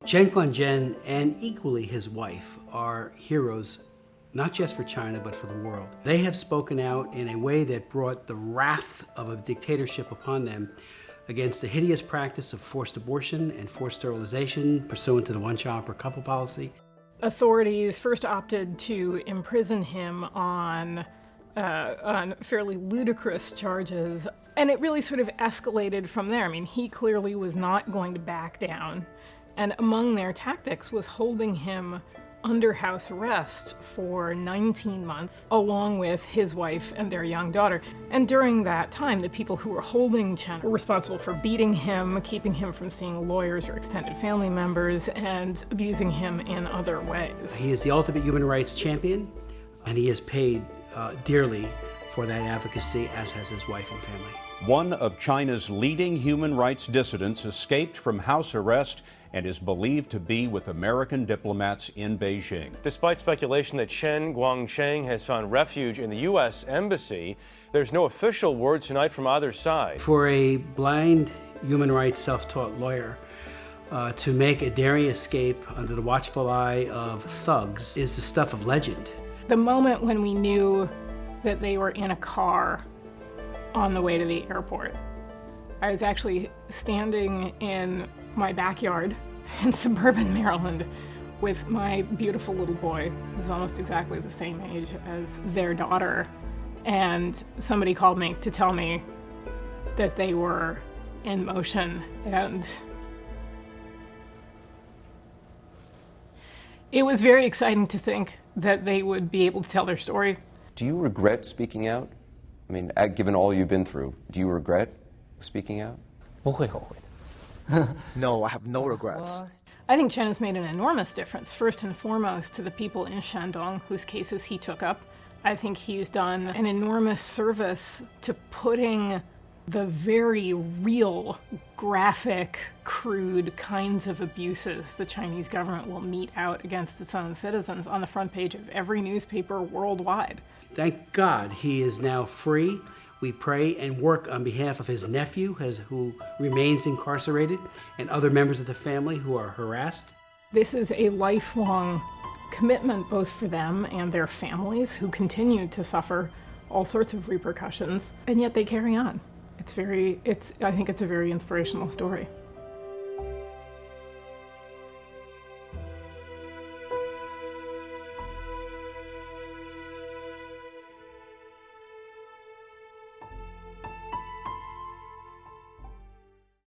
Chen Guangcheng and equally his wife are heroes, not just for China, but for the world. They have spoken out in a way that brought the wrath of a dictatorship upon them against the hideous practice of forced abortion and forced sterilization pursuant to the one-child per couple policy. Authorities first opted to imprison him on fairly ludicrous charges, and it really sort of escalated from there. I mean, he clearly was not going to back down, and among their tactics was holding him under house arrest for 19 months, along with his wife and their young daughter. And during that time, the people who were holding Chen were responsible for beating him, keeping him from seeing lawyers or extended family members, and abusing him in other ways. He is the ultimate human rights champion, and he has paid dearly for that advocacy, as has his wife and family. One of China's leading human rights dissidents escaped from house arrest and is believed to be with American diplomats in Beijing. Despite speculation that Chen Guangcheng has found refuge in the U.S. Embassy, there's no official word tonight from either side. For a blind human rights self-taught lawyer to make a daring escape under the watchful eye of thugs is the stuff of legend. The moment when we knew that they were in a car on the way to the airport, I was actually standing in my backyard in suburban Maryland with my beautiful little boy, who's almost exactly the same age as their daughter, and somebody called me to tell me that they were in motion, and it was very exciting to think that they would be able to tell their story. Do you regret speaking out? I mean, given all you've been through, do you regret speaking out? 不会后悔的。 No, I have no regrets. I think Chen has made an enormous difference, first and foremost to the people in Shandong, whose cases he took up. I think he's done an enormous service to putting the very real, graphic, crude kinds of abuses the Chinese government will mete out against its own citizens on the front page of every newspaper worldwide. Thank God he is now free. We pray and work on behalf of his nephew, who remains incarcerated, and other members of the family who are harassed. This is a lifelong commitment both for them and their families, who continue to suffer all sorts of repercussions, and yet they carry on. I think it's a very inspirational story.